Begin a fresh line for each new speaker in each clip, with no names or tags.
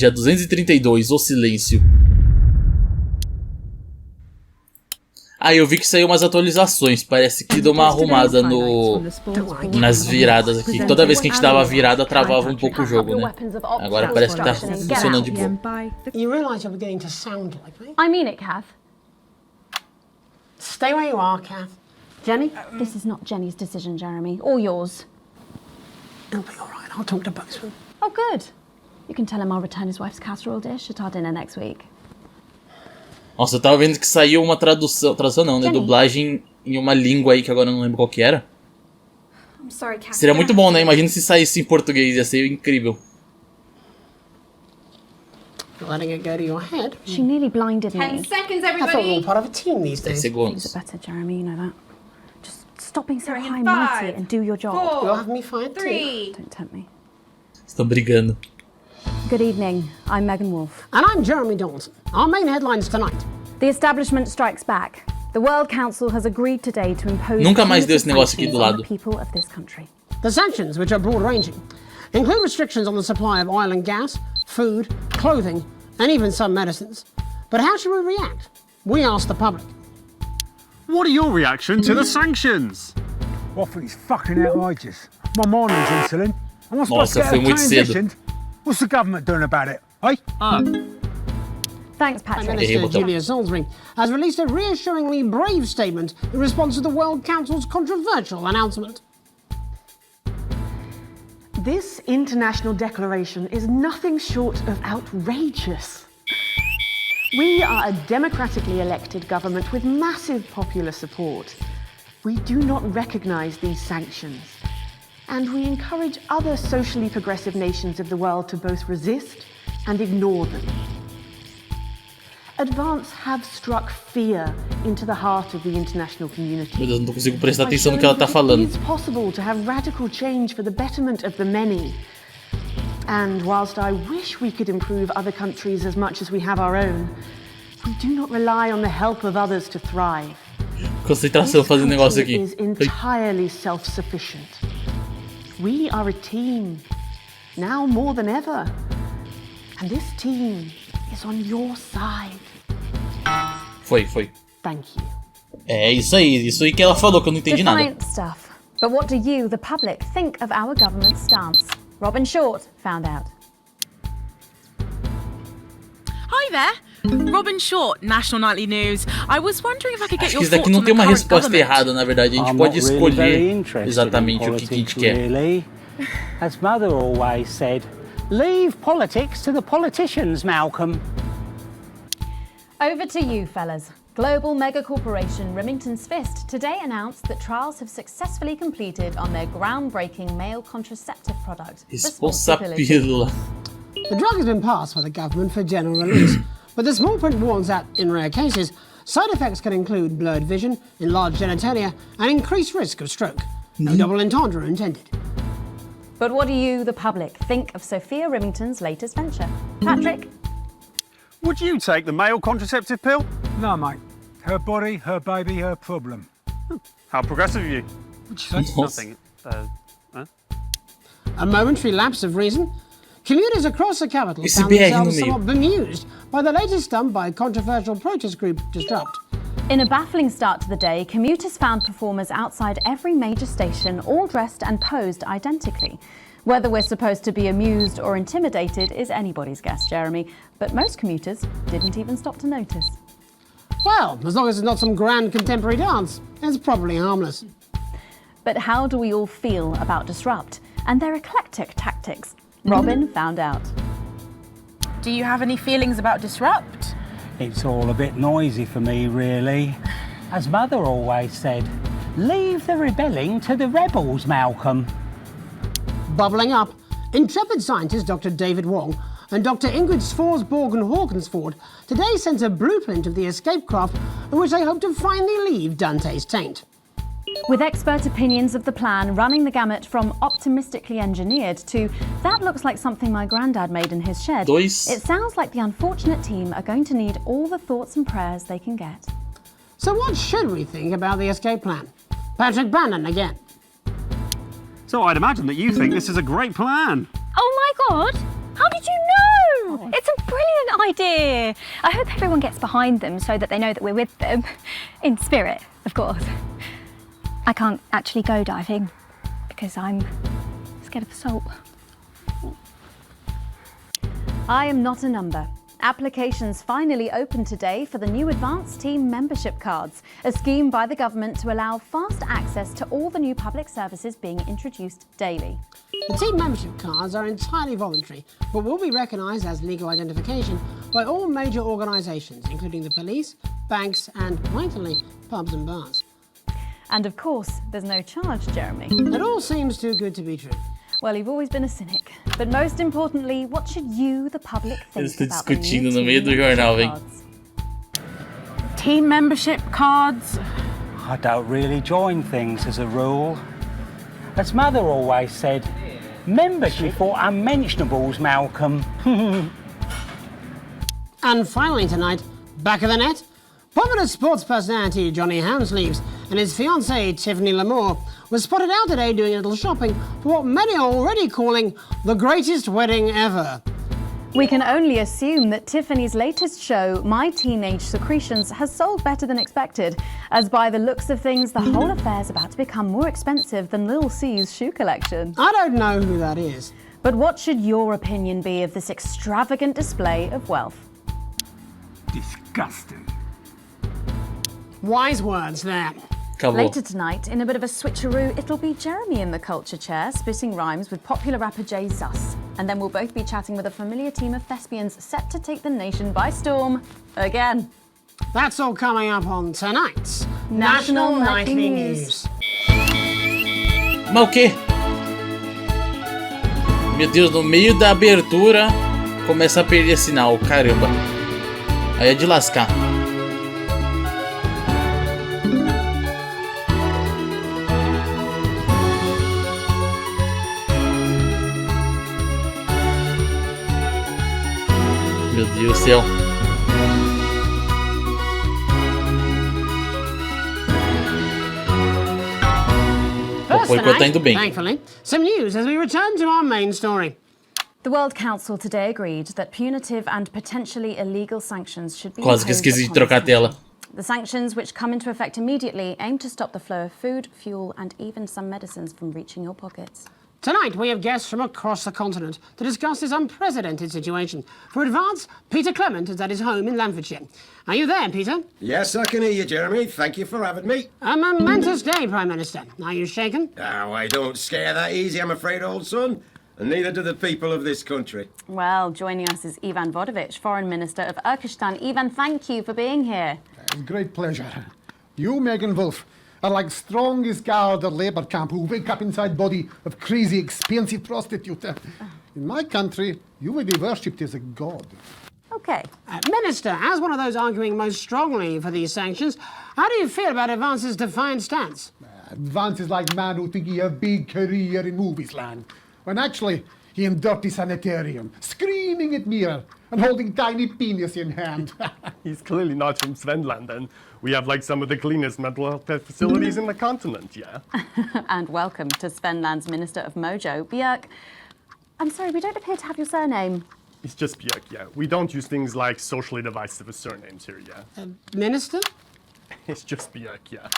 Dia 232, o Silêncio. Ah, eu vi que saiu umas atualizações. Parece que deu uma arrumada nas viradas aqui. Toda vez que a gente dava a virada, travava um pouco o jogo, né? Agora parece que tá funcionando de boa.
You realize you're beginning to sound like me?
I mean it, Kath.
Stay where you are, Kath. Jenny?
This is not Jenny's decision, Jeremy, or yours.
It'll be all right. I'll talk to Buxton.
Oh, good. You can tell him I'll return his wife's casserole dish at our dinner next week.
Nossa, eu tava vendo que saiu uma tradução não, né? Dublagem em uma língua aí que agora eu não lembro qual que era. Seria muito bom, né? Imagina se saísse em português, ia ser incrível.
Letting it go to your head.
She nearly blinded me.
10 seconds,
That's all
everybody.
part of a team these
10
days.
segundos.
Things are better, Jeremy, you know that. Just stop being so
Three
high
and
and mighty
five,
and do your job.
4,
You'll have me fired too.
3.
Don't tempt me.
Estão brigando.
Good evening. I'm Megan Wolfe.
And I'm Jeremy Dawson. Our main headlines tonight.
The establishment strikes back. The World Council has agreed today to impose
Nunca mais deu esse negócio aqui do
sanctions on
lado.
the people of this country.
The sanctions, which are broad-ranging, include restrictions on the supply of oil and gas, food, clothing, and even some medicines. But how should we react? We asked the public.
What are your reaction to the sanctions?
I think it's fucking outrageous. My morning's insulin. I'm not supposed to
Nossa,
get
foi
it
muito cedo.
transitioned. What's the government doing about it, eh?
Thanks,
Prime
Patrick.
Minister
botão.
Julia Salisbury has released a reassuringly brave statement in response to the World Council's controversial announcement.
This international declaration is nothing short of outrageous. We are a democratically elected government with massive popular support. We do not recognise these sanctions, and we encourage other socially progressive nations of the world to both resist and ignore them. Advance have struck fear into the heart of the international community.
Meu Deus, não consigo prestar atenção no que ela tá falando.
It is possible to have radical change for the betterment of the many. And whilst I wish we could improve other countries as much as we have our own, we do not rely on the help of others to thrive.
Concentração fazendo negócio
This
aqui.
country is entirely self-sufficient. We are a team, now more than ever. And this team is on your side.
Foi.
Thank you.
É isso aí que ela falou que eu não entendi nada.
Defiant stuff. But what do you, the public, think of our government's stance? Robin Short found out.
Hi there, Robin Short, National Nightly News. I was wondering if I could get
Acho
your
que isso
thoughts
daqui não
on
tem
the
uma
current
resposta
government.
errada, na verdade. A gente pode escolher exatamente o que a gente quer.
Really. As Mother always said, leave politics to the politicians, Malcolm.
Over to you, fellas. Global mega corporation Remington's Fist today announced that trials have successfully completed on their groundbreaking male contraceptive product.
Responsapílula.
The drug has been passed by the government for general release, but the small print warns that, in rare cases, side effects can include blurred vision, enlarged genitalia, and increased risk of stroke. No double entendre intended.
But what do you, the public, think of Sophia Remington's latest venture? Patrick?
Would you take the male contraceptive pill?
No, mate. Her body, her baby, her problem.
How progressive of you.
What'd you say?
Nothing.
A momentary lapse of reason. Commuters across the capital
Esse
found
BR no
themselves
meio.
somewhat bemused by the latest stunt by controversial protest group Disrupt.
In a baffling start to the day, commuters found performers outside every major station, all dressed and posed identically. Whether we're supposed to be amused or intimidated is anybody's guess, Jeremy, but most commuters didn't even stop to notice.
Well, as long as it's not some grand contemporary dance, it's probably harmless.
But how do we all feel about Disrupt and their eclectic tactics? Robin found out.
Do you have any feelings about Disrupt?
It's all a bit noisy for me, really. As Mother always said, leave the rebelling to the rebels, Malcolm.
Bubbling up, intrepid scientist Dr. David Wong and Dr. Ingrid Svorsborg-Hawkinsford today sent a blueprint of the escape craft in which they hope to finally leave Dante's taint.
With expert opinions of the plan running the gamut from optimistically engineered to that looks like something my granddad made in his shed, it sounds like the unfortunate team are going to need all the thoughts and prayers they can get.
So what should we think about the escape plan? Patrick Bannon again.
So I'd imagine that you think this is a great plan.
Oh my god! How did you know? It's idea. I hope everyone gets behind them so that they know that we're with them. In spirit, of course. I can't actually go diving because I'm scared of the salt.
I am not a number. Applications finally opened today for the new Advanced Team Membership Cards, a scheme by the government to allow fast access to all the new public services being introduced daily.
The team membership cards are entirely voluntary, but will be recognised as legal identification by all major organisations, including the police, banks and, vitally, pubs and bars.
And of course, there's no charge, Jeremy.
It all seems too good to be true.
Well, you've always been a cynic. But most importantly, what should you, the public, think
Eles estão
about the new
discutindo no
team
meio do
membership
jornal, hein?
cards?
Team membership cards.
I don't really join things as a rule. As Mother always said, membership for unmentionables, Malcolm.
And finally tonight, back of the net, popular sports personality Johnny Hamsleeves and his fiancée Tiffany Lamour was spotted out today doing a little shopping for what many are already calling the greatest wedding ever.
We can only assume that Tiffany's latest show, My Teenage Secretions, has sold better than expected, as by the looks of things, the whole affair's about to become more expensive than Lil C's shoe collection.
I don't know who that is.
But what should your opinion be of this extravagant display of wealth?
Disgusting.
Wise words there.
Acabou.
Later tonight, in a bit of a switcheroo, it'll be Jeremy in the culture chair, spitting rhymes with popular rapper Jay Zus. And then we'll both be chatting with a familiar team of thespians set to take the nation by storm again.
That's all coming up on tonight's
National
Nightly
Nightly
News.
Mas o quê? Meu Deus, no meio da abertura começa a perder sinal, caramba. Aí é de lascar. Meu Deus do céu.
First
Apoie tá indo bem.
thankfully, some news as we return to our main story.
The World Council today agreed that punitive and potentially illegal sanctions should be
Quase que
imposed
esqueci de
upon the
trocar a tela.
country. The sanctions, which come into effect immediately, aim to stop the flow of food, fuel and even some medicines from reaching your pockets.
Tonight, we have guests from across the continent to discuss this unprecedented situation. For advance, Peter Clement is at his home in Lamfordshire. Are you there, Peter?
Yes, I can hear you, Jeremy. Thank you for having me.
A momentous day, Prime Minister. Are you shaken?
Oh, I don't scare that easy, I'm afraid, old son. And neither do the people of this country.
Well, joining us is Ivan Vodovich, Foreign Minister of Urkistan. Ivan, thank you for being here.
It's a great pleasure. You, Megan Wolf, are like strongest guard at labour camp who wake up inside body of crazy, expensive prostitute. In my country, you will be worshipped as a god.
Okay.
Minister, as one of those arguing most strongly for these sanctions, how do you feel about Advance's defiant stance?
Advance is like man who think he have big career in movies land, when actually he in dirty sanitarium, screaming at mirror and holding tiny penis in hand.
He's clearly not from Svenland, and we have like some of the cleanest mental health facilities in the continent, yeah?
And welcome to Svenland's Minister of Mojo, Björk. I'm sorry, we don't appear to have your surname.
It's just Björk, yeah. We don't use things like socially divisive surnames here, yeah?
Minister?
It's just Björk, yeah.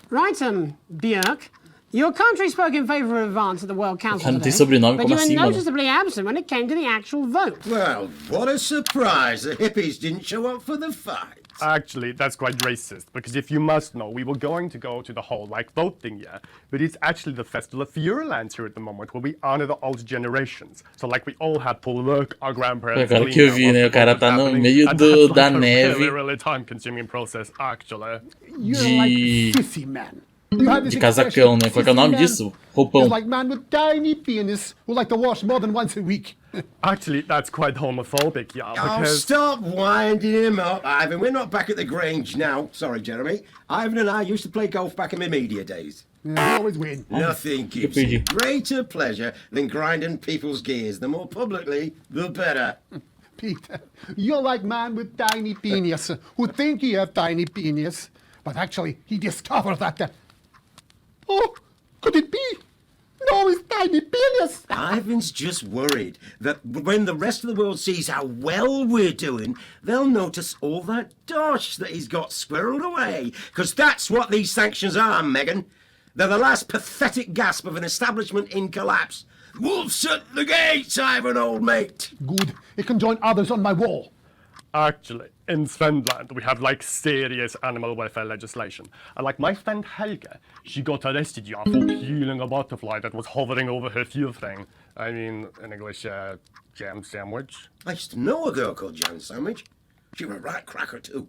Right, Björk. Your country spoke in favour of Advance at the World Council
Não tem
today,
sobrenome,
but
como
you were
assim, mano?
noticeably absent when it came to the actual vote.
Well, what a surprise. The hippies didn't show up for the fight.
Actually, that's quite racist, because if you must know, we were going to go to the whole, like, vote thing, yeah? But it's actually the Festival of Feuerlands here at the moment, where we honor the old generations. So, like, we all had to look our grandparents.
Agora que eu vi, né? O cara tá no meio da neve.
Really time-consuming process, actually.
You're like sissy man.
De casacão, né? Qual que é o nome disso? Roupão.
It's like man with tiny penis who like to wash more than once a week.
Actually, that's quite homophobic, yeah,
Oh,
because...
stop winding him up, Ivan. We're not back at the Grange now. Sorry, Jeremy. Ivan and I used to play golf back in my media days.
Yeah, we always win.
Nothing gives you greater pleasure than grinding people's gears. The more publicly, the better.
Peter, you're like man with tiny penis who think he have tiny penis, but actually he discovered that... Oh, could it be? know his tiny penis.
Ivan's just worried that when the rest of the world sees how well we're doing, they'll notice all that dosh that he's got squirreled away. Because that's what these sanctions are, Megan. They're the last pathetic gasp of an establishment in collapse. Wolves at the gates, Ivan, old mate.
Good. He can join others on my wall.
Actually, in Svenland, we have like serious animal welfare legislation. And like my friend Helga, she got arrested for killing a butterfly that was hovering over her fuel thing. I mean, in English, jam sandwich.
I used to know a girl called Jam Sandwich. She was a right cracker too.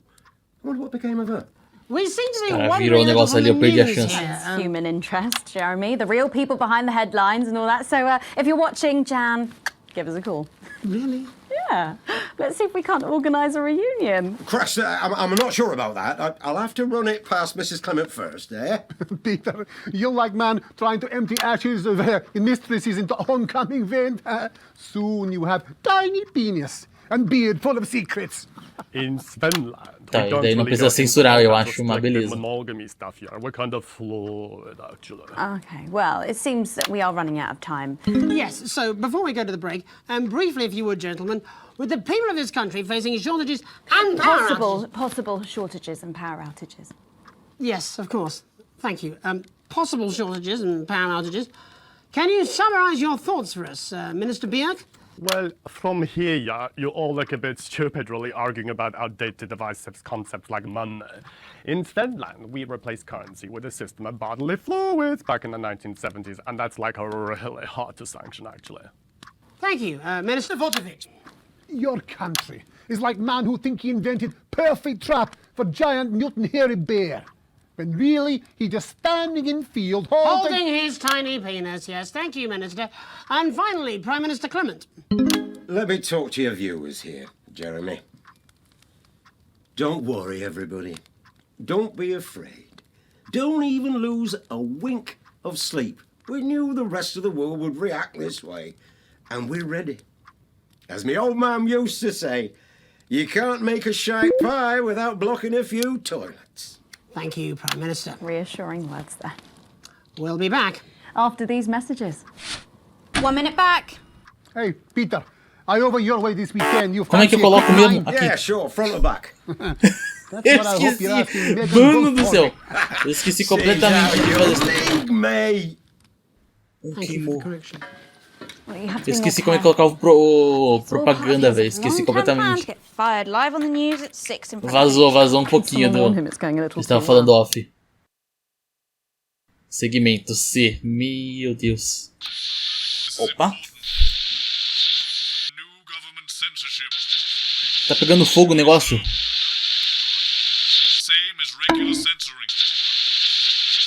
I wonder what became of her.
We seem to be
Cara,
wondering
virou
a little
negócio
from
ali, eu
the
perdi a
news
chance.
here.
Human interest, Jeremy. The real people behind the headlines and all that. So if you're watching, Jan, give us a call.
Really?
Yeah. Let's see if we can't organise a reunion.
Crash, I'm not sure about that. I'll have to run it past Mrs. Clement first, eh?
Peter, you like man trying to empty ashes of mistresses into oncoming vent. Soon you have tiny penis and beard full of secrets.
In Svenland,
Tá,
we
e
don't
daí não
really
precisa
go into
censurar, eu
all that
acho uma
restricted
beleza.
monogamy stuff here. We're kind of fluid, actually.
Okay, well, it seems that we are running out of time.
Yes, so before we go to the break, briefly, if you would, gentlemen, with the people of this country facing shortages and power outages.
Possible shortages and power outages.
Yes, of course. Thank you. Possible shortages and power outages. Can you summarise your thoughts for us, Minister Bjerk?
Well, from here, you all look a bit stupid really arguing about outdated divisive concepts like money. In Finland, we replaced currency with a system of bodily fluids back in the 1970s, and that's like really hard to sanction, actually.
Thank you, Minister Vucevic.
Your country is like man who think he invented perfect trap for giant mutant hairy bear. When really he's just standing in field
Holding his tiny penis, yes. Thank you, Minister. And finally, Prime Minister Clement.
Let me talk to your viewers here, Jeremy. Don't worry, everybody. Don't be afraid. Don't even lose a wink of sleep. We knew the rest of the world would react this way, and we're ready. As my old man used to say, you can't make a shite pie without blocking a few toilets.
Thank you, Prime Minister.
Reassuring words there.
We'll be back.
After these messages.
1 minute back.
Hey, Peter, I over your way this weekend. You
Como é que eu coloco mesmo? Aqui.
Yeah, sure, front or back.
Eu esqueci. Mano do céu. Eu esqueci completamente de fazer isso.
Mate.
Eu esqueci como é que colocava o propaganda, velho. Esqueci completamente. Vazou um pouquinho do... Eu estava falando off. Segmento C. Meu Deus. Opa. Tá pegando fogo o negócio.
Same as regular censoring.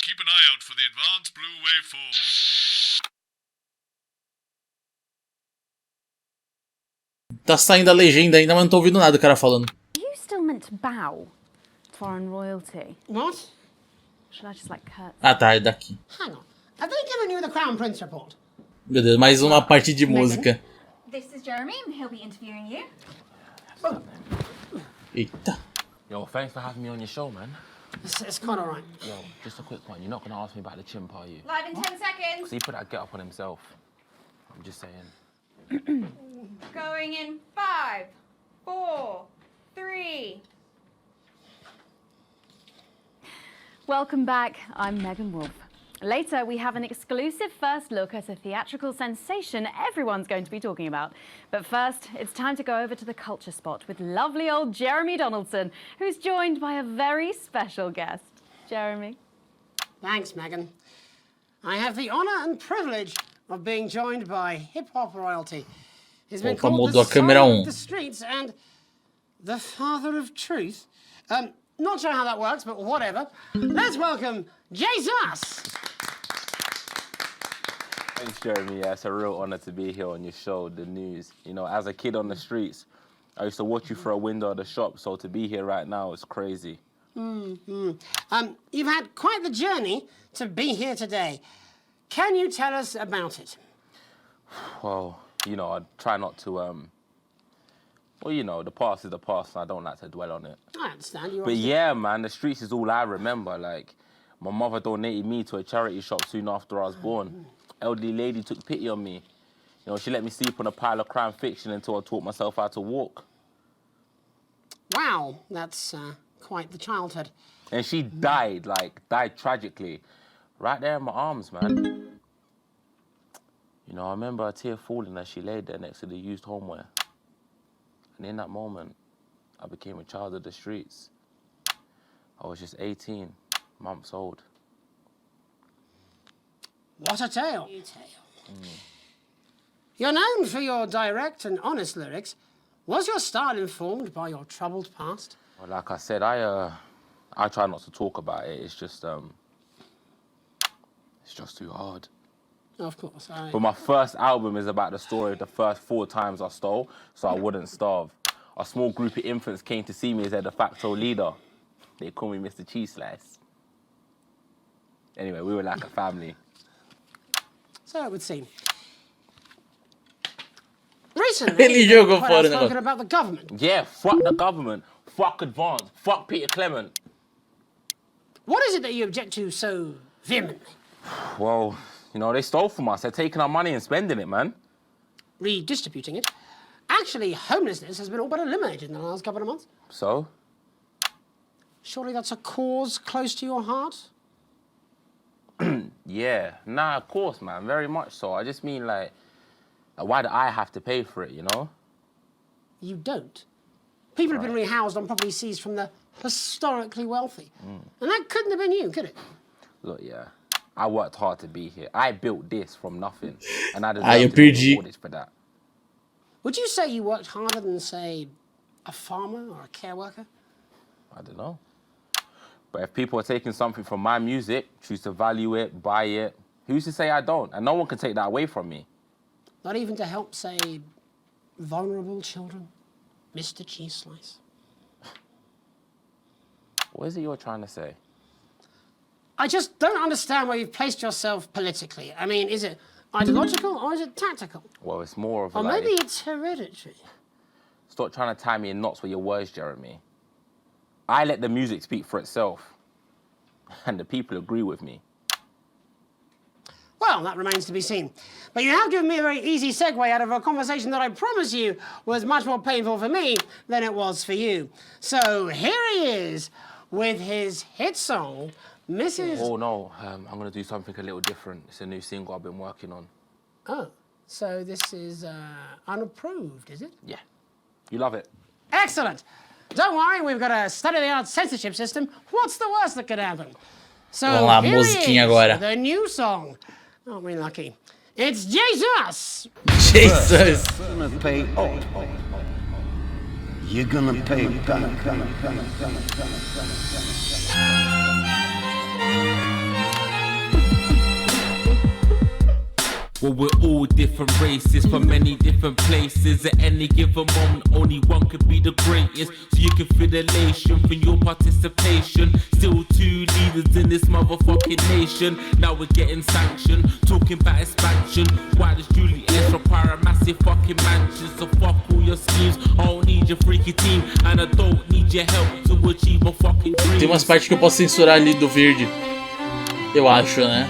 Keep an eye out for the advanced blue waveform.
Tá saindo a legenda ainda, mas não tô ouvindo nada o cara falando.
Are you still meant to bow to foreign royalty?
What?
Should I just like curtsy?
Ah tá, é daqui.
Hang on. Have they given you the Crown Prince report?
Meu Deus, mais uma parte de música.
This is Jeremy, and he'll be interviewing you.
Eita.
Yo, thanks for having me on your show, man.
It's quite alright.
Yo, just a quick one. You're not going to ask me about the chimp, are you?
Live in 10 seconds.
So he put that get up on himself. I'm just saying.
Going in 5, 4, 3.
Welcome back. I'm Megan Wolf. Later, we have an exclusive first look at a theatrical sensation everyone's going to be talking about. But first, it's time to go over to the culture spot with lovely old Jeremy Donaldson, who's joined by a very special guest. Jeremy.
Thanks, Megan. I have the honour and privilege of being joined by hip-hop royalty. He's been called the soul of the streets and the father of truth. Not sure how that works, but whatever. Let's welcome Jesus!
Thanks, Jeremy. Yeah, it's a real honour to be here on your show, The News. You know, as a kid on the streets, I used to watch you through a window of the shop, so to be here right now is crazy.
You've had quite the journey to be here today. Can you tell us about it?
Well, you know, I try not to, well, you know, the past is the past, and I don't like to dwell on it.
I understand. You
But yeah, man, the streets is all I remember. Like, my mother donated me to a charity shop soon after I was born. elderly lady took pity on me. You know, she let me sleep on a pile of crime fiction until I taught myself how to walk.
Wow, that's quite the childhood.
And she died tragically. Right there in my arms, man. You know, I remember a tear falling as she laid there next to the used homeware. And in that moment, I became a child of the streets. I was just 18 months old.
What a tale. You're known for your direct and honest lyrics. Was your style informed by your troubled past?
Well, like I said, I try not to talk about it. It's just too hard.
Of course.
But my first album is about the story of the first 4 times I stole, so I wouldn't starve. A small group of infants came to see me as their de facto leader. They call me Mr. Cheese Slice. Anyway, we were like a family.
So it would seem. Recently, you've been quite outspoken about the government.
Yeah, fuck the government. Fuck Advance. Fuck Peter Clement.
What is it that you object to so vehemently?
Well, you know, they stole from us. They're taking our money and spending it, man.
Redistributing it. Actually, homelessness has been all but eliminated in the last couple of months.
So?
Surely that's a cause close to your heart?
Yeah. Nah, of course, man. Very much so. I just mean, like, why do I have to pay for it, you know?
You don't. People have been rehoused on property seized from the historically wealthy. And that couldn't have been you, could it?
Look, yeah. I worked hard to be here. I built this from nothing. And I deserve to be rewarded for that.
Would you say you worked harder than, say, a farmer or a care worker?
I don't know. But if people are taking something from my music, choose to value it, buy it, who's to say I don't? And no one can take that away from me.
Not even to help, say, vulnerable children? Mr. Cheese Slice?
What is it you're trying to say?
I just don't understand where you've placed yourself politically. I mean, is it ideological or is it tactical?
Well, it's more of a...
Or maybe it's hereditary.
Stop trying to tie me in knots with your words, Jeremy. I let the music speak for itself. And the people agree with me.
Well, that remains to be seen. But you have given me a very easy segue out of a conversation that I promise you was much more painful for me than it was for you. So here he is with his hit song, Mrs.
Oh, no. I'm going to do something a little different. It's a new single I've been working on.
Oh, so this is unapproved, is it?
Yeah. You love it.
Excellent. Don't worry, we've got a state-of-the-art censorship system. What's the worst that could happen? So
vamos lá,
here
musiquinha
is
agora.
The new song. Aren't we lucky? It's Jesus!
Jesus!
You're gonna pay up. You're gonna pay back.
Well, we're all different races from many different places. At any given moment, only one could be the greatest. So you can feel elation from your participation. Still 2 leaders in this motherfucking nation. Now we're getting sanctioned, talking about expansion. Why does Julius require a massive fucking mansion? So fuck all your schemes, I don't need your freaky team. And I don't need your help to achieve my fucking dreams.
Tem umas partes que eu posso censurar ali do verde. Eu acho, né?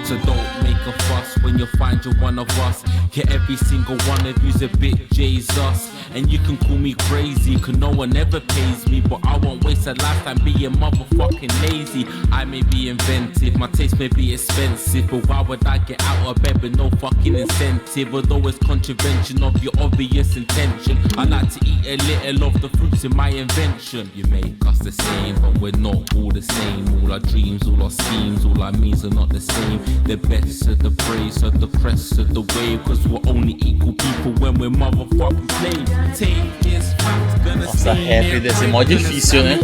So don't make a fuss when you find you're one of us. Yeah, every single one of you's a bit Jesus. And you can call me crazy, cause no one ever pays me. But I won't waste a lifetime being motherfucking lazy. I may be inventive, my taste may be expensive. But why would I get out of bed with no fucking incentive? Although it's contravention of your obvious intention. I like to eat a little of the fruits in my invention. You make us the same, but we're not all the same. All our dreams, all our schemes, all our means are not the same. The best of the praise, of the crest of the wave. Cause we're only equal people when we're motherfucking slaves.
Nossa, rap deve ser mó difícil, né?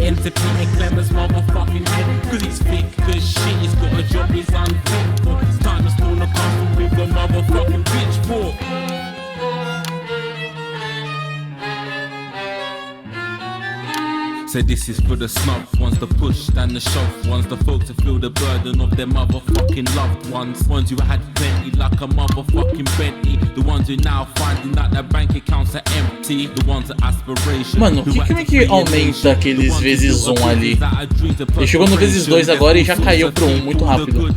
So this is for the snubs, ones the push and the shove, ones the folks that feel the burden of their motherfucking loved ones who had plenty like a motherfucking Bentley, the ones who now finding that their bank accounts are empty, the ones that aspiration.
Mano, como é que aumenta aqueles vezes 1 ali? Ele chegou no vezes 2 agora e já caiu pro 1 muito rápido.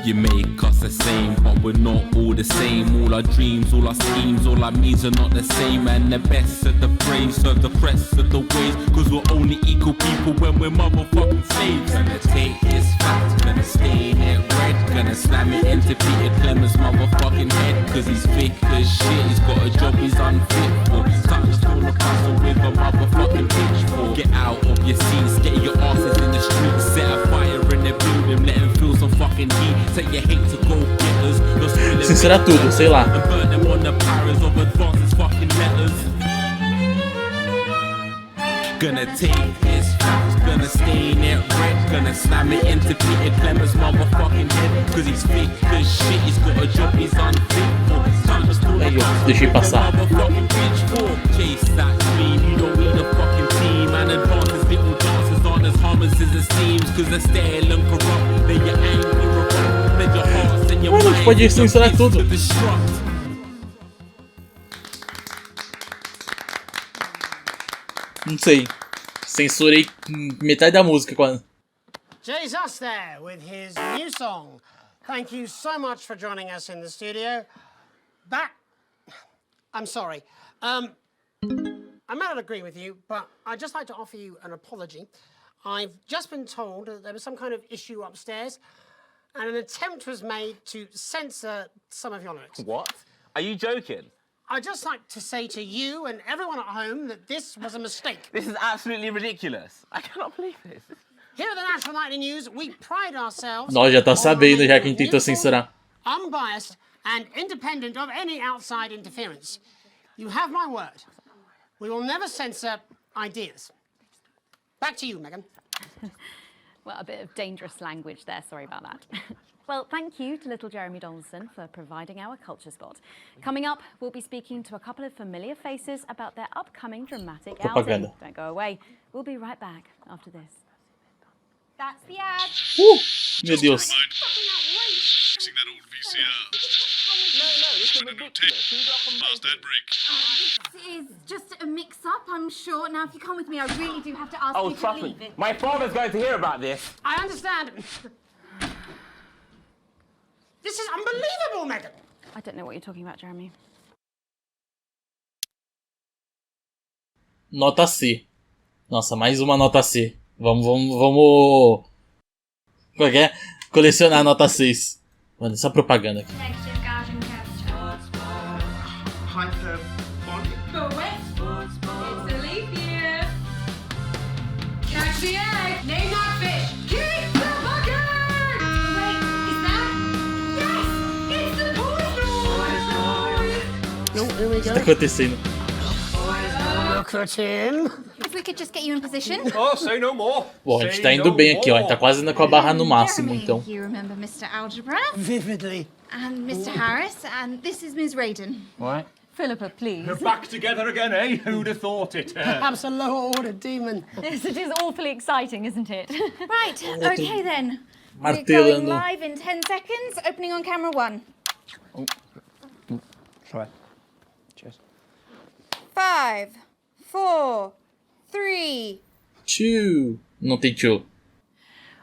You make us the same, but we're not all the same. All our dreams, all our schemes, all our means are not the same. And the best of the brave serve the crest of the waves, cause we're only equal people when we're motherfucking slaves. Gonna take this fact, gonna stain it red, gonna slam it into Peter Clemens' motherfucking head, cause he's thick as shit, he's got a job he's unfit for. Time to pull a puzzle with a motherfucking pitchfork. Get out of your seats, get your asses in the streets, set a fire in the building, let them feel some fucking heat.
Sincera tudo, sei lá.
Gonna take this fact, gonna stain it red, gonna slam it into Peter Clemens' motherfucking head, cause he's thick as shit, he's got a job he's unfit for.
Aí, deixei passar.
Chase that dream, you don't need a fucking team, and advances little dancers aren't as harmless as it seems, cause they're stale and corrupt, then you're angry.
Mano, a gente pode censurar tudo. Não sei. Censurei metade da música quase.
Jesus there with his new song. Thank you so much for joining us in the studio. I'm sorry. I might not agree with you, but I'd just like to offer you an apology. I've just been told that there was some kind of issue upstairs, and an attempt was made to censor some of your lyrics.
What? Are you joking?
I'd just like to say to you and everyone at home that this was a mistake.
This is absolutely ridiculous. I cannot believe this.
Here at the National Nightly News, we pride ourselves
Nós já tá sabendo já quem tentou censurar.
Unbiased and independent of any outside interference. You have my word. We will never censor ideas. Back to you, Megan.
Well, a bit of dangerous language there, sorry about that. Well, thank you to little Jeremy Donaldson for providing our culture spot. Coming up, we'll be speaking to a couple of familiar faces about their upcoming dramatic outing. Don't go away. We'll be right back after this.
That's the ad.
Meu Deus.
Fixing that old VCR.
This is ridiculous.
Past that break.
This is just a mix-up, I'm sure. Now, if you come with me, I really do have to ask you to
trust
leave
me.
it.
My father's going to hear about this.
I understand. This is unbelievable, Megan.
I don't know what you're talking about, Jeremy.
Nota C. Nossa, mais uma nota C. Vamos. Como é que é? Colecionar nota 6. Mano, essa propaganda aqui. O que tá acontecendo?
Look at him.
If we could just get you in position.
Oh, say no more.
Bom, a gente tá indo bem aqui, ó. A gente tá quase indo com a barra no máximo, então.
You remember Mr. Algebra?
Vividly.
And Mr. Harris, and this is Ms. Raiden.
What?
Philippa, please.
We're back together again, eh? Who'd have thought it?
Perhaps a lower order demon.
Yes, it is awfully exciting, isn't it?
Right, okay then. We're going
Martelando.
live in 10 seconds, opening on camera 1.
Sorry. Cheers.
5, 4, 3.
2. Não tem 2.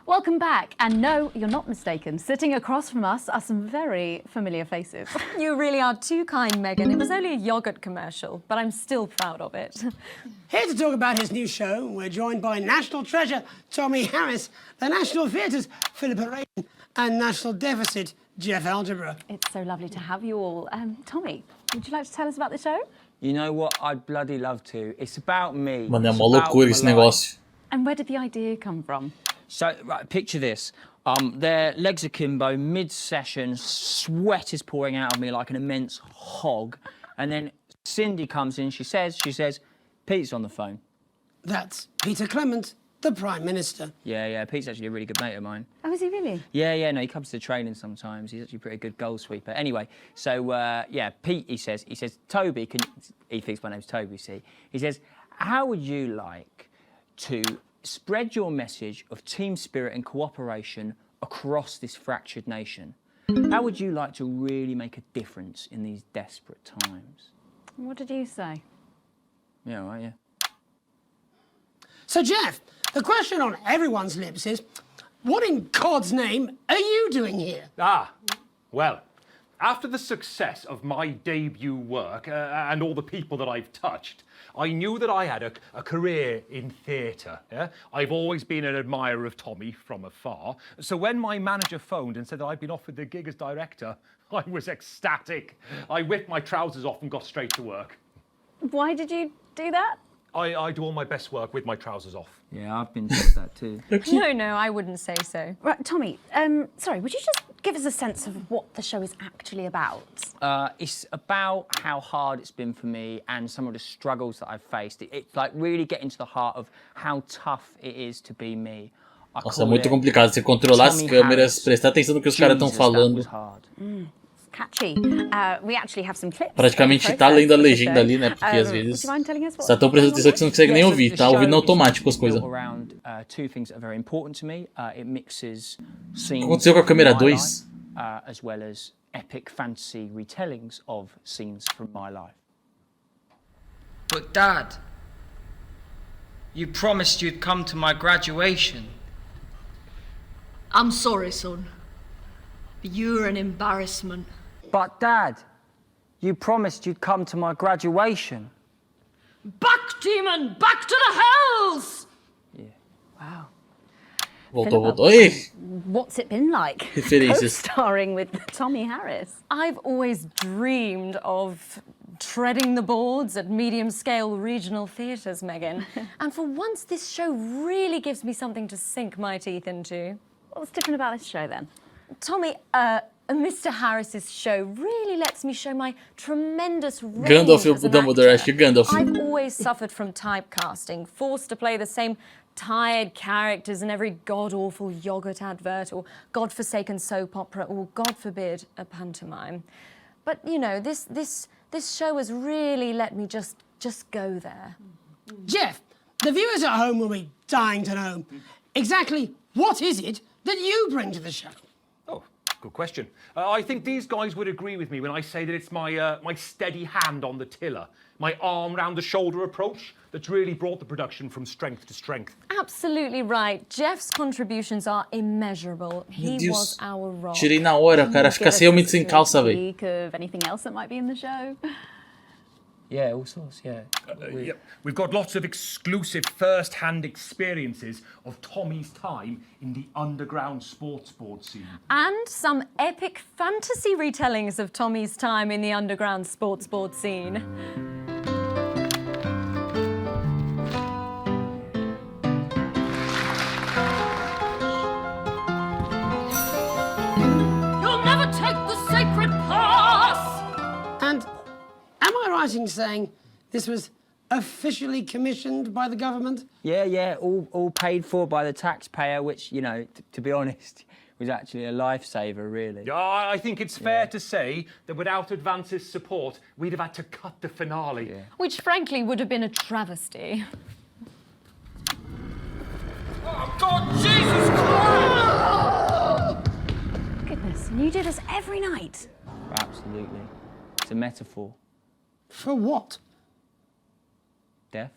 Welcome back, and no, you're not mistaken. Sitting across from us are some very familiar faces.
You really are too kind, Megan. It was only a yogurt commercial, but I'm still proud of it.
Here to talk about his new show, we're joined by National Treasure Tommy Harris, the National Theatre's Philippa Raiden, and National Deficit Jeff Algebra.
It's so lovely to have you all. Tommy, would you like to tell us about the show?
You know what? I'd bloody love to. It's about me.
Mano, é uma loucura esse negócio.
And where did the idea come from?
So, right, picture this. Their legs are akimbo, mid-session, sweat is pouring out of me like an immense hog. And then Cindy comes in, she says, Pete's on the phone.
That's Peter Clement, the Prime Minister.
Yeah, Pete's actually a really good mate of mine.
Oh, is he really?
Yeah, no, he comes to training sometimes. He's actually a pretty good goal sweeper. Anyway, so, Pete, he says, Toby, he thinks my name's Toby, see? He says, how would you like to spread your message of team spirit and cooperation across this fractured nation? How would you like to really make a difference in these desperate times?
What did you say?
Yeah, right, yeah.
So, Jeff, the question on everyone's lips is, what in God's name are you doing here?
Well, after the success of my debut work and all the people that I've touched, I knew that I had a career in theatre. Yeah? I've always been an admirer of Tommy from afar. So when my manager phoned and said that I'd been offered the gig as director, I was ecstatic. I whipped my trousers off and got straight to work.
Why did you do that?
I do all my best work with my trousers off.
Yeah, I've been told that too.
No, I wouldn't say so.
Right, Tommy, sorry, would you just give us a sense of what the show is actually about?
It's about how hard it's been for me and some of the struggles that I've faced. It's like really getting to the heart of how tough it is to be me.
Nossa, é muito complicado você controlar as câmeras, prestar atenção no que os caras estão falando.
Catchy. We actually have some clips.
Praticamente tá lendo a legenda ali, né? Porque às vezes você tá tão prestando atenção que você não consegue nem ouvir, tá ouvindo automático as coisas. O que aconteceu com a câmera 2?
As well as epic fantasy retellings of scenes from my life.
But Dad, you promised you'd come to my graduation.
I'm sorry, son. You're an embarrassment.
But Dad, you promised you'd come to my graduation.
Back, demon! Back to the hells!
Wow.
Voltou. Ei!
What's it been like? Co-starring with Tommy Harris.
I've always dreamed of treading the boards at medium-scale regional theatres, Megan. And for once, this show really gives me something to sink my teeth into.
What's different about this show, then?
Tommy, Mr. Harris's show really lets me show my tremendous range
Gandalf
as an
Dumbledore,
actor.
acho que Gandalf.
I've always suffered from typecasting, forced to play the same tired characters in every god-awful yogurt advert or godforsaken soap opera or, God forbid, a pantomime. But, you know, this show has really let me just go there.
Jeff, the viewers at home will be dying to know exactly what is it that you bring to the show.
Good question. I think these guys would agree with me when I say that it's my steady hand on the tiller, my arm round the shoulder approach that's really brought the production from strength to strength.
Absolutely right. Jeff's contributions are immeasurable. He was our rock.
Tirei na hora, cara. Fica realmente sem calça, velho.
Of anything else that might be in the show.
Yeah, all sorts, yeah.
We've got lots of exclusive first-hand experiences of Tommy's time in the underground sports board scene.
And some epic fantasy retellings of Tommy's time in the underground sports board scene.
You'll never take the sacred path!
And am I right in saying this was officially commissioned by the government?
Yeah, all paid for by the taxpayer, which, you know, to be honest, was actually a lifesaver, really.
I think it's fair to say that without Advance's support, we'd have had to cut the finale.
Yeah.
Which, frankly, would have been a travesty.
Oh, God, Jesus Christ!
Goodness, and you do this every night?
Absolutely. It's a metaphor.
For what?
Death.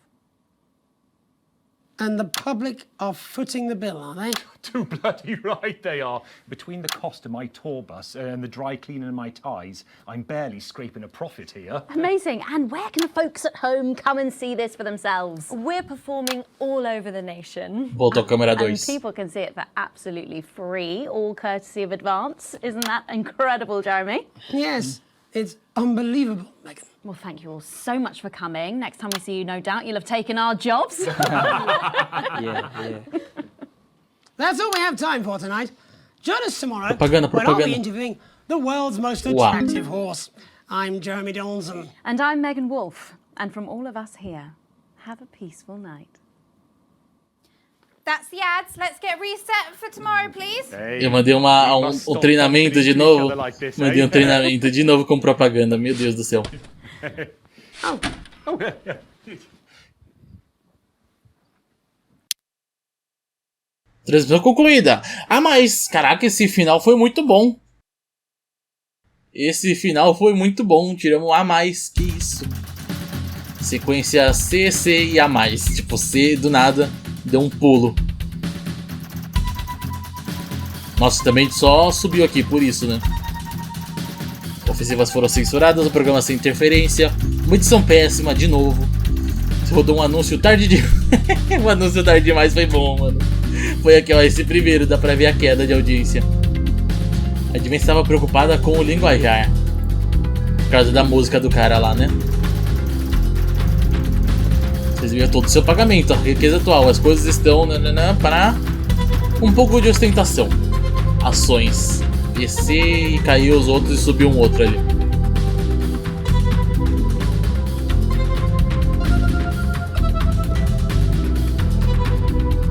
And the public are footing the bill, are they?
Too bloody right they are. Between the cost of my tour bus and the dry cleaning of my ties, I'm barely scraping a profit here.
Amazing. And where can the folks at home come and see this for themselves?
We're performing all over the nation.
Voltou a câmera 2.
And people can see it for absolutely free, all courtesy of Advance. Isn't that incredible, Jeremy?
Yes, it's unbelievable, Megan.
Well, thank you all so much for coming. Next time we see you, no doubt you'll have taken our jobs.
Yeah.
That's all we have time for tonight. Join us tomorrow
Propaganda.
when I'll be interviewing the world's most attractive horse. I'm Jeremy Donaldson.
And I'm Megan Wolfe. And from all of us here, have a peaceful night.
That's the ads. Let's get reset for tomorrow, please.
Eu mandei um treinamento de novo. Mandei um treinamento de novo com propaganda. Meu Deus do céu. Transmissão concluída. Ah, mas, caraca, esse final foi muito bom. Esse final foi muito bom. Tiramos A mais. Que isso? Sequência C, C e A mais. Tipo, C do nada deu um pulo. Nossa, também só subiu aqui, por isso, né? Ofensivas foram censuradas, o programa sem interferência. Uma edição péssima, de novo. Rodou um anúncio tarde de... O anúncio tarde demais foi bom, mano. Foi aqui, ó, esse primeiro, dá pra ver a queda de audiência. A Advent estava preocupada com o linguajar. Por causa da música do cara lá, né? Vocês viram todo o seu pagamento, a riqueza atual. As coisas estão para um pouco de ostentação. Ações. Descer e cair os outros e subir um outro ali.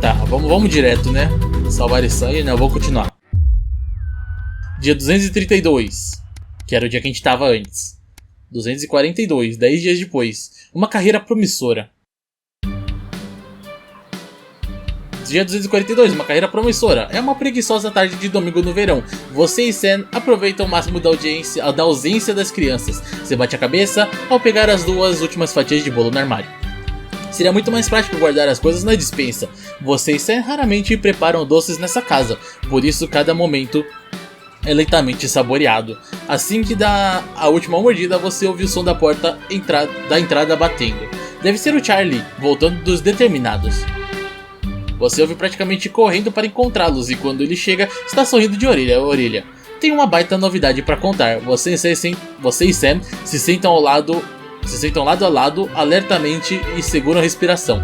Tá, vamos direto, né? Salvar isso aí, né? Eu vou continuar. Dia 232, que era o dia que a gente tava antes. 242, 10 dias depois. Uma carreira promissora. Dia 242, uma carreira promissora. É uma preguiçosa tarde de domingo no verão. Você e Sam aproveitam o máximo da ausência das crianças. Você bate a cabeça ao pegar as duas últimas fatias de bolo no armário. Seria muito mais prático guardar as coisas na despensa. Você e Sam raramente preparam doces nessa casa, por isso cada momento é lentamente saboreado. Assim que dá a última mordida, você ouve o som da porta da entrada batendo. Deve ser o Charlie, voltando dos determinados. Você ouve praticamente correndo para encontrá-los e quando ele chega, está sorrindo de orelha a orelha. Tem uma baita novidade para contar. Você e Sam se sentam lado a lado, alertamente e seguram a respiração.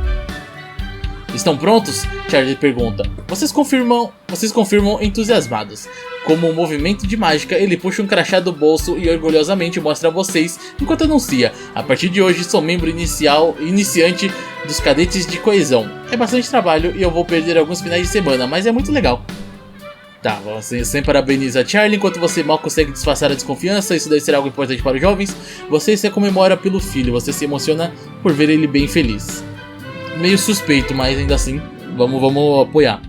Estão prontos? Charlie pergunta. Vocês confirmam entusiasmados. Como um movimento de mágica, ele puxa um crachá do bolso e orgulhosamente mostra a vocês, enquanto anuncia: a partir de hoje sou membro iniciante dos cadetes de coesão. É bastante trabalho e eu vou perder alguns finais de semana, mas é muito legal. Tá, você sempre parabeniza Charlie enquanto você mal consegue disfarçar a desconfiança. Isso deve ser algo importante para os jovens. Você se comemora pelo filho, você se emociona por ver ele bem feliz. Meio suspeito, mas ainda assim, vamos apoiar.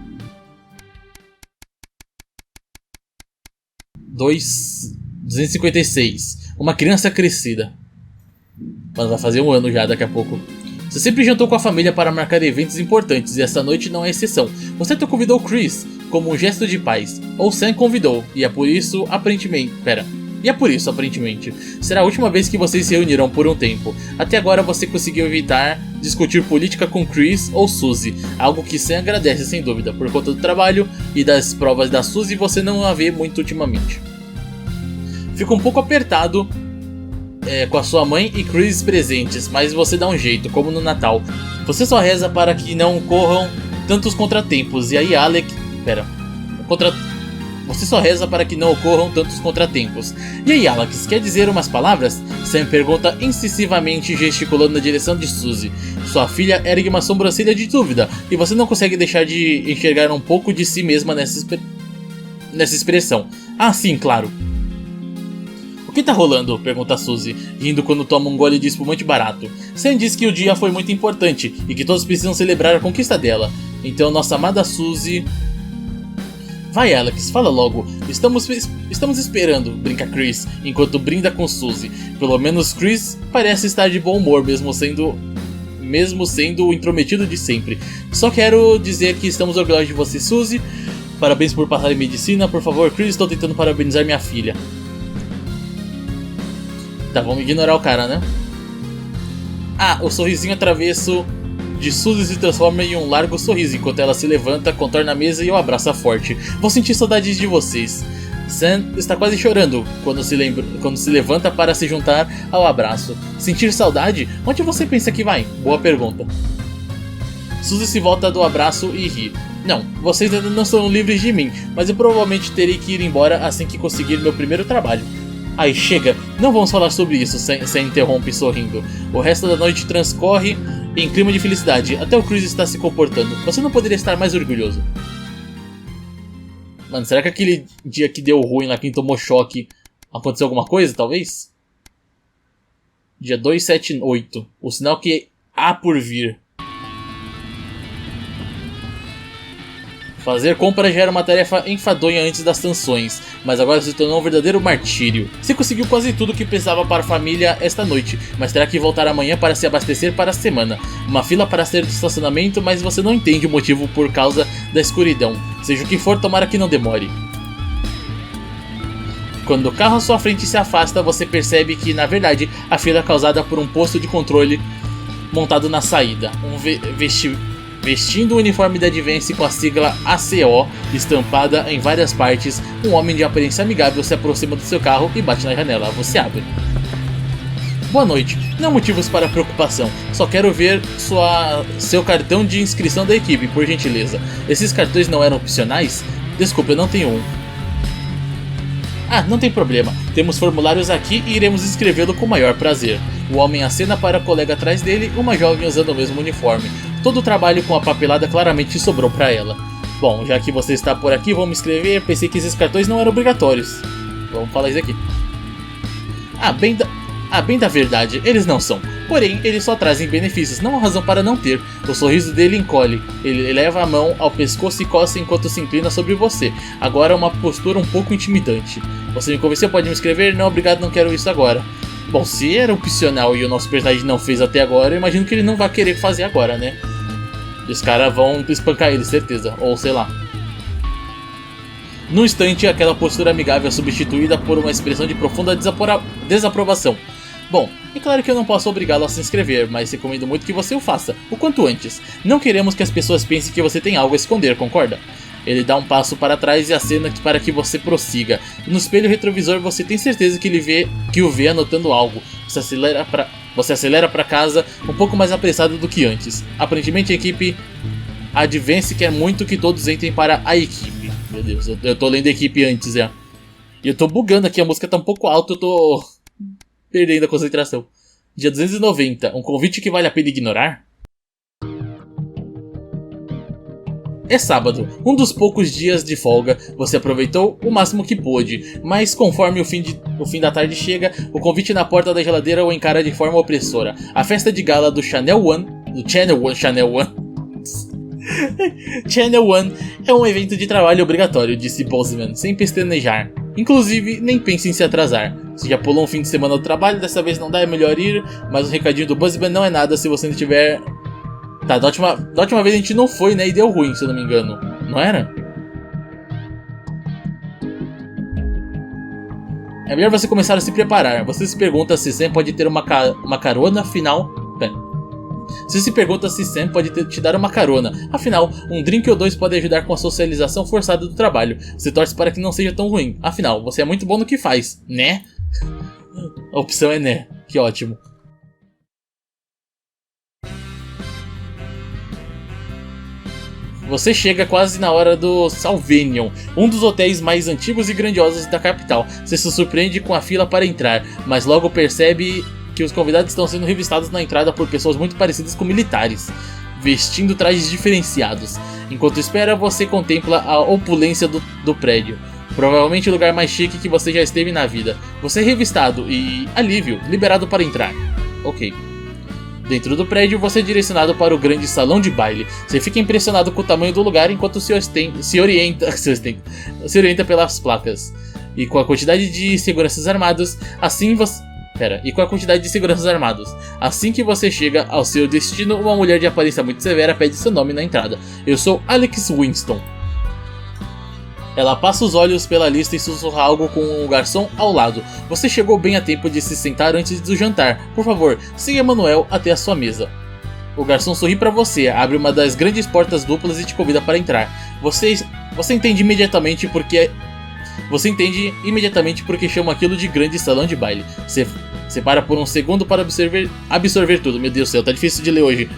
256. Uma criança crescida. Mas vai fazer um ano já daqui a pouco. Você sempre jantou com a família para marcar eventos importantes e essa noite não é exceção. Você até convidou Chris como um gesto de paz. Ou Sam convidou, e é por isso, aparentemente... será a última vez que vocês se reunirão por um tempo. Até agora você conseguiu evitar discutir política com Chris ou Suzy, algo que Sam agradece sem dúvida. Por conta do trabalho e das provas da Suzy, você não a vê muito ultimamente. Fica um pouco apertado com a sua mãe e Chris presentes, mas você dá um jeito, como no Natal. Você só reza para que não ocorram tantos contratempos, e aí Você só reza para que não ocorram tantos contratempos. E aí, Alex, quer dizer umas palavras? Sam pergunta incisivamente, gesticulando na direção de Suzy. Sua filha ergue uma sobrancelha de dúvida, e você não consegue deixar de enxergar um pouco de si mesma nessa expressão. Ah, sim, claro. O que tá rolando? Pergunta Suzy, rindo quando toma um gole de espumante barato. Sam diz que o dia foi muito importante, e que todos precisam celebrar a conquista dela. Então nossa amada Suzy... Vai, Alex, fala logo. Estamos esperando, brinca Chris, enquanto brinda com Suzy. Pelo menos Chris parece estar de bom humor, mesmo sendo o intrometido de sempre. Só quero dizer que estamos orgulhosos de você, Suzy. Parabéns por passar em medicina. Por favor, Chris, estou tentando parabenizar minha filha. Tá, vamos ignorar o cara, né? Ah, o sorrisinho travesso de Suzy se transforma em um largo sorriso enquanto ela se levanta, contorna a mesa e o abraça forte. Vou sentir saudades de vocês. Sam está quase chorando quando se levanta para se juntar ao abraço. Sentir saudade? Onde você pensa que vai? Boa pergunta. Suzy se volta do abraço e ri. Não, vocês ainda não são livres de mim, mas eu provavelmente terei que ir embora assim que conseguir meu primeiro trabalho. Ai, chega, não vamos falar sobre isso, Sam interrompe sorrindo. O resto da noite transcorre em clima de felicidade. Até o Chris está se comportando. Você não poderia estar mais orgulhoso. Mano, será que aquele dia que deu ruim lá, quem tomou choque, aconteceu alguma coisa, talvez? Dia 278. O sinal que há por vir. Fazer compras já era uma tarefa enfadonha antes das sanções, mas agora se tornou um verdadeiro martírio. Você conseguiu quase tudo que precisava para a família esta noite, mas terá que voltar amanhã para se abastecer para a semana. Uma fila para sair do estacionamento, mas você não entende o motivo por causa da escuridão. Seja o que for, tomara que não demore. Quando o carro à sua frente se afasta, você percebe que, na verdade, a fila é causada por um posto de controle montado na saída. Vestindo o uniforme da Advance com a sigla ACO estampada em várias partes, um homem de aparência amigável se aproxima do seu carro e bate na janela. Você abre. Boa noite. Não há motivos para preocupação. Só quero ver seu cartão de inscrição da equipe, por gentileza. Esses cartões não eram opcionais? Desculpa, eu não tenho um. Ah, não tem problema. Temos formulários aqui e iremos escrevê-lo com o maior prazer. O homem acena para a colega atrás dele, uma jovem usando o mesmo uniforme. Todo o trabalho com a papelada claramente sobrou para ela. Bom, já que você está por aqui, vamos escrever. Pensei que esses cartões não eram obrigatórios. Vamos falar isso aqui. Bem da verdade, eles não são. Porém, eles só trazem benefícios, não há razão para não ter. O sorriso dele encolhe. Ele leva a mão ao pescoço e coça enquanto se inclina sobre você. Agora uma postura um pouco intimidante. Você me convenceu, pode me escrever? Não, obrigado, não quero isso agora. Bom, se era opcional e o nosso personagem não fez até agora, eu imagino que ele não vai querer fazer agora, né? Os caras vão espancar ele, certeza. Ou sei lá. No instante, aquela postura amigável é substituída por uma expressão de profunda desaprovação. Bom, é claro que eu não posso obrigá-lo a se inscrever, mas recomendo muito que você o faça, o quanto antes. Não queremos que as pessoas pensem que você tem algo a esconder, concorda? Ele dá um passo para trás e acena para que você prossiga. No espelho retrovisor você tem certeza que o vê anotando algo. Você acelera para casa um pouco mais apressado do que antes. Aparentemente a equipe Advance quer muito que todos entrem para a equipe. Meu Deus, eu tô lendo a equipe antes já. E eu tô bugando aqui, a música tá um pouco alta, eu tô perdendo a concentração. Dia 290, um convite que vale a pena ignorar? É sábado, um dos poucos dias de folga. Você aproveitou o máximo que pôde, mas conforme o fim da tarde chega, o convite na porta da geladeira o encara de forma opressora. A festa de gala do Channel One é um evento de trabalho obrigatório, disse Bozeman, sem pestanejar. Inclusive, nem pense em se atrasar. Se já pulou um fim de semana do trabalho, dessa vez não dá, é melhor ir, mas o recadinho do Bozeman não é nada se você não tiver... Tá, da última vez a gente não foi, né, e deu ruim, se eu não me engano. Não era? É melhor você começar a se preparar. Você se pergunta se Sam pode ter uma carona, afinal... Pera. Você se pergunta se Sam pode te dar uma carona. Afinal, um drink ou dois pode ajudar com a socialização forçada do trabalho. Você torce para que não seja tão ruim. Afinal, você é muito bom no que faz, né? A opção é né. Que ótimo. Você chega quase na hora do Salvenion, um dos hotéis mais antigos e grandiosos da capital. Você se surpreende com a fila para entrar, mas logo percebe que os convidados estão sendo revistados na entrada por pessoas muito parecidas com militares, vestindo trajes diferenciados. Enquanto espera, você contempla a opulência do prédio. Provavelmente o lugar mais chique que você já esteve na vida. Você é revistado e, alívio, liberado para entrar. Ok. Dentro do prédio, você é direcionado para o grande salão de baile. Você fica impressionado com o tamanho do lugar enquanto se orienta pelas placas. E com a quantidade de seguranças armados, assim que você chega ao seu destino, uma mulher de aparência muito severa pede seu nome na entrada. Eu sou Alex Winston. Ela passa os olhos pela lista e sussurra algo com o garçom ao lado. Você chegou bem a tempo de se sentar antes do jantar. Por favor, siga Manuel até a sua mesa. O garçom sorri para você, abre uma das grandes portas duplas e te convida para entrar. Você entende imediatamente porque chama aquilo de grande salão de baile. Você para por um segundo para absorver tudo. Meu Deus do céu, tá difícil de ler hoje.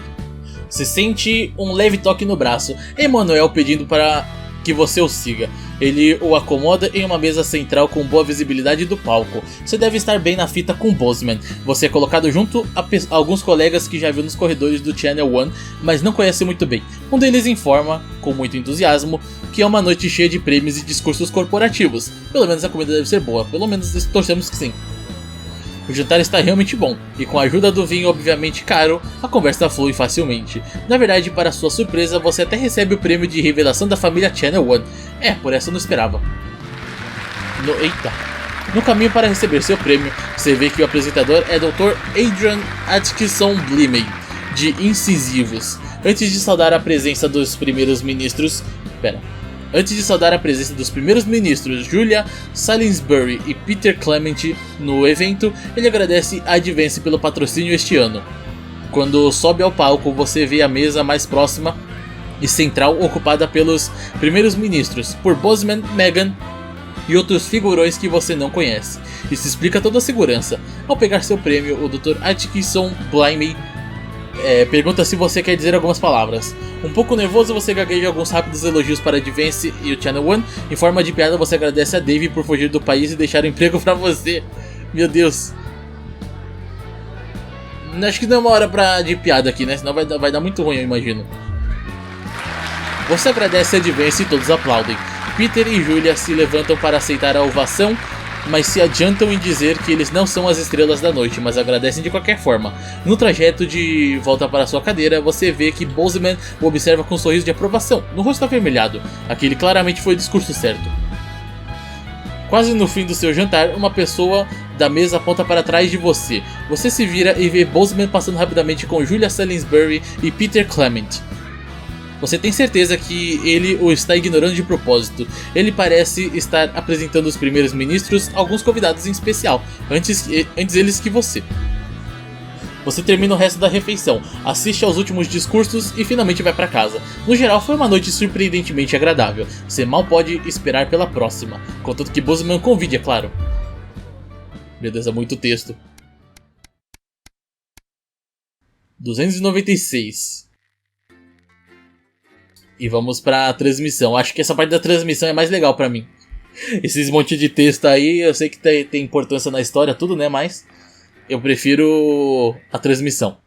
Você sente um leve toque no braço. Emanuel pedindo para que você o siga. Ele o acomoda em uma mesa central com boa visibilidade do palco. Você deve estar bem na fita com Bozeman. Você é colocado junto a alguns colegas que já viu nos corredores do Channel One, mas não conhece muito bem. Um deles informa, com muito entusiasmo, que é uma noite cheia de prêmios e discursos corporativos. Pelo menos a comida deve ser boa, pelo menos torcemos que sim. O jantar está realmente bom, e com a ajuda do vinho obviamente caro, a conversa flui facilmente. Na verdade, para sua surpresa, você até recebe o prêmio de revelação da família Channel One. Por essa eu não esperava. No caminho para receber seu prêmio, você vê que o apresentador é Dr. Adrian Atkinson Blimey, de Incisivos. Antes de saudar a presença dos primeiros ministros... Julia Salisbury e Peter Clement no evento, ele agradece a Advance pelo patrocínio este ano. Quando sobe ao palco, você vê a mesa mais próxima e central ocupada pelos primeiros ministros, por Bozeman, Meghan e outros figurões que você não conhece. Isso explica toda a segurança. Ao pegar seu prêmio, o Dr. Atkinson Blimey pergunta se você quer dizer algumas palavras. Um pouco nervoso, você gagueja alguns rápidos elogios para Advance e o Channel One. Em forma de piada, você agradece a Dave por fugir do país e deixar o emprego pra você. Meu Deus. Acho que não é uma hora de piada aqui, né? Senão vai dar muito ruim, eu imagino. Você agradece a Advance e todos aplaudem. Peter e Julia se levantam para aceitar a ovação, mas se adiantam em dizer que eles não são as estrelas da noite, mas agradecem de qualquer forma. No trajeto de volta para sua cadeira, você vê que Bozeman o observa com um sorriso de aprovação, no rosto avermelhado. Aquele claramente foi o discurso certo. Quase no fim do seu jantar, uma pessoa da mesa aponta para trás de você. Você se vira e vê Bozeman passando rapidamente com Julia Salisbury e Peter Clement. Você tem certeza que ele o está ignorando de propósito. Ele parece estar apresentando os primeiros ministros a alguns convidados em especial, antes eles que você. Você termina o resto da refeição, assiste aos últimos discursos e finalmente vai para casa. No geral, foi uma noite surpreendentemente agradável. Você mal pode esperar pela próxima, contanto que Bozeman convide, é claro. Meu Deus, é muito texto. 296. E vamos pra transmissão. Acho que essa parte da transmissão é mais legal pra mim. Esses monte de texto aí, eu sei que tem importância na história, tudo, né? Mas eu prefiro a transmissão.